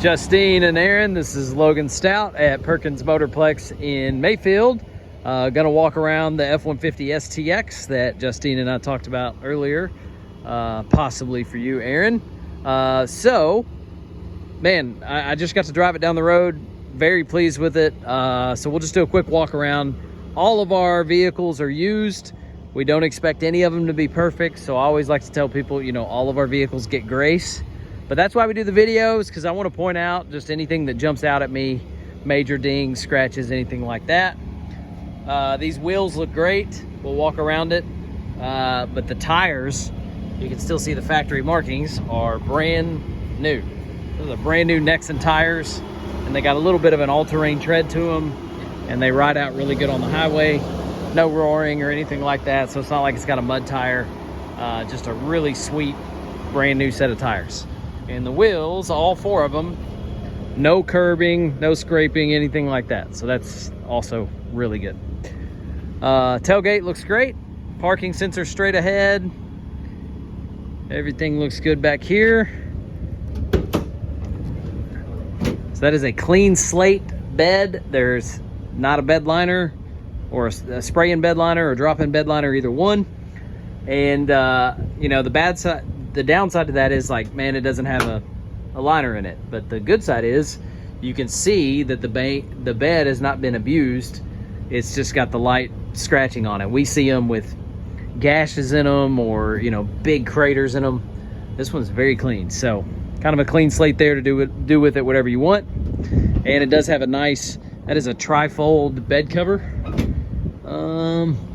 Justine and Aaron, this is Logan Stout at Perkins Motorplex in Mayfield. Gonna walk around the F-150 STX that Justine and I talked about earlier, possibly for you, Aaron. So, man, I just got to drive it down the road. Very pleased with it. So we'll just do a quick walk around. All of our vehicles are used. We don't expect any of them to be perfect. So I always like to tell people, you know, all of our vehicles get grace. But that's why we do the videos, because I want to point out just anything that jumps out at me, major dings, scratches, anything like that. These wheels look great. We'll walk around it. But the tires, you can still see the factory markings, are brand new. Those are brand new Nexen tires, and they got a little bit of an all-terrain tread to them, and they ride out really good on the highway. No roaring or anything like that, so it's not like it's got a mud tire. Just a really sweet brand new set of tires. And the wheels, all four of them, no curbing, no scraping, anything like that. So that's also really good. Tailgate looks great. Parking sensor straight ahead. Everything looks good back here. So that is a clean slate bed. There's not a bed liner or a spray-in bed liner or drop-in bed liner, either one. And you know, the downside to that is, like, man, it doesn't have a liner in it. But the good side is you can see that the bed has not been abused. It's just got the light scratching on it. We see them with gashes in them, or, you know, big craters in them. This one's very clean. So kind of a clean slate there to do with it whatever you want. And it does have a nice, that is a tri-fold bed cover.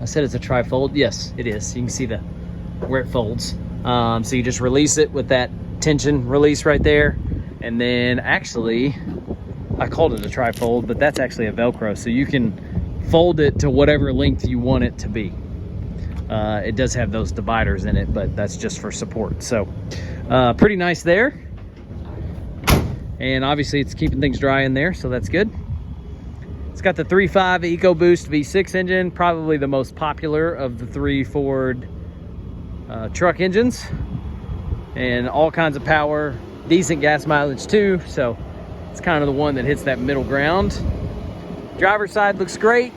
I said it's a tri-fold. Yes, it is. You can see where it folds. So you just release it with that tension release right there. And then actually, I called it a tri-fold, but that's actually a Velcro. So you can fold it to whatever length you want it to be. It does have those dividers in it, but that's just for support. So pretty nice there. And obviously it's keeping things dry in there, so that's good. It's got the 3.5 EcoBoost V6 engine, probably the most popular of the three Ford truck engines, and all kinds of power, decent gas mileage too. So it's kind of the one that hits that middle ground. Driver's side looks great.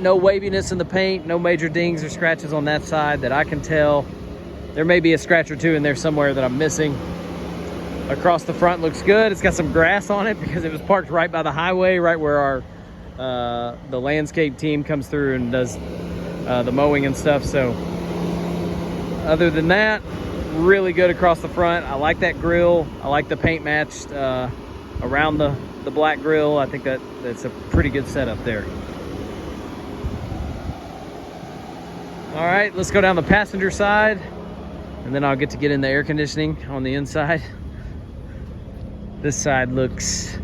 No waviness in the paint, no major dings or scratches on that side that I can tell. There may be a scratch or two in there somewhere that I'm missing. Across the front looks good. It's got some grass on it because it was parked right by the highway, right where the landscape team comes through and does the mowing and stuff. So other than that, really good across the front. I like that grille. I like the paint matched around the black grille. I think that's a pretty good setup there. All right, let's go down the passenger side, and then I'll get in the air conditioning on the inside. This side looks,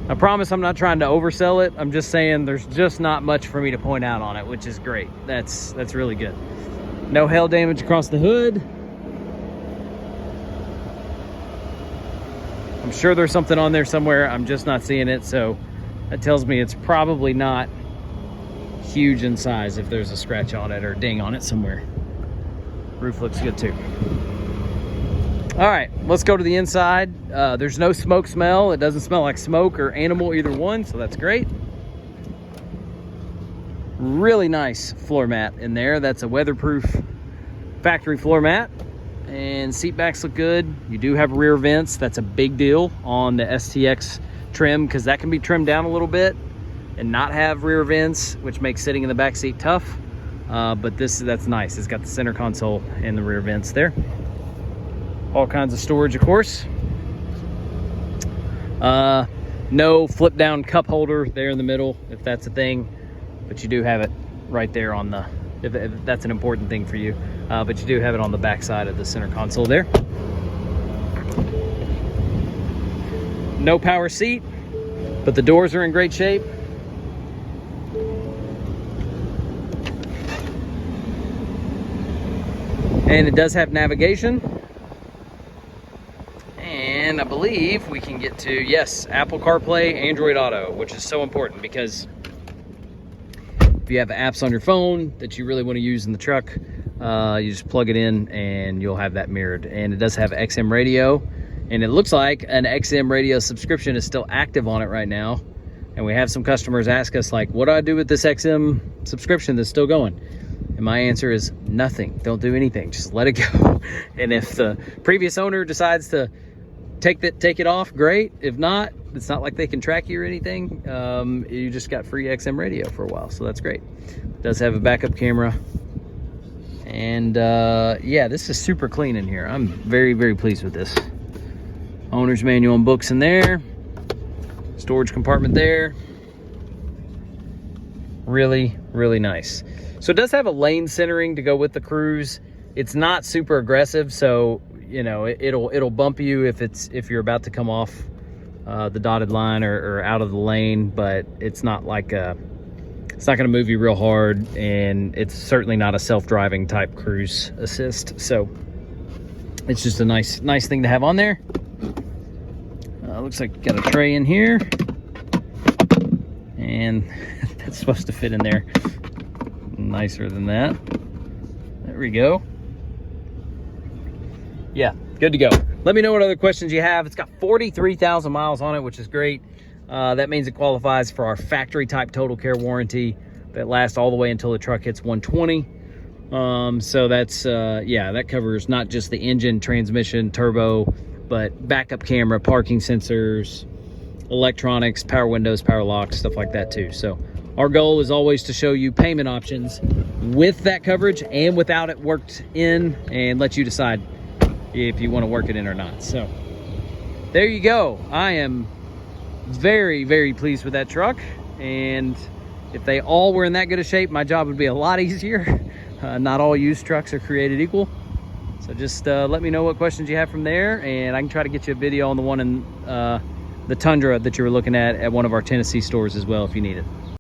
I promise I'm not trying to oversell it. I'm just saying there's just not much for me to point out on it, which is great. That's really good. No hail damage across the hood. I'm sure there's something on there somewhere. I'm just not seeing it. So that tells me it's probably not huge in size if there's a scratch on it or ding on it somewhere. Roof looks good too. All right, let's go to the inside. There's no smoke smell. It doesn't smell like smoke or animal, either one, so that's great. Really nice floor mat in there. That's a weatherproof factory floor mat. And seat backs look good. You do have rear vents. That's a big deal on the STX trim, because that can be trimmed down a little bit and not have rear vents, which makes sitting in the back seat tough. But that's nice. It's got the center console and the rear vents there. All kinds of storage, of course. No flip down cup holder there in the middle, if that's a thing, but you do have it right there on the, if that's an important thing for you. But you do have it on the back side of the center console there. No power seat, but the doors are in great shape. And it does have navigation. And I believe we can get to, yes, Apple CarPlay, Android Auto, which is so important, because if you have apps on your phone that you really want to use in the truck, you just plug it in and you'll have that mirrored. And it does have XM radio And it looks like an XM radio subscription is still active on it right now. And we have some customers ask us, like, what do I do with this XM subscription that's still going? And my answer is nothing. Don't do anything. Just let it go. And if the previous owner decides to take it off, great. If not, it's not like they can track you or anything. You just got free XM radio for a while, so that's great. It does have a backup camera. And yeah, this is super clean in here. I'm very, very pleased with this. Owner's manual and books in there. Storage compartment there. Really, really nice. So it does have a lane centering to go with the Cruise. It's not super aggressive, so you know it'll bump you if you're about to come off the dotted line or out of the lane, but it's not like it's not going to move you real hard, and it's certainly not a self-driving type cruise assist. So it's just a nice thing to have on there. Looks like got a tray in here, and that's supposed to fit in there nicer than that. There we go. Yeah, good to go. Let me know what other questions you have. It's got 43,000 miles on it, which is great. That means it qualifies for our factory type total care warranty that lasts all the way until the truck hits 120. So that's yeah, that covers not just the engine, transmission, turbo, but backup camera, parking sensors, electronics, power windows, power locks, stuff like that too. So our goal is always to show you payment options with that coverage and without it worked in, and let you decide if you want to work it in or not. So there you go. I am very, very pleased with that truck, and if they all were in that good a shape, my job would be a lot easier. Not all used trucks are created equal. So just let me know what questions you have from there, and I can try to get you a video on the one in the Tundra that you were looking at one of our Tennessee stores as well if you need it.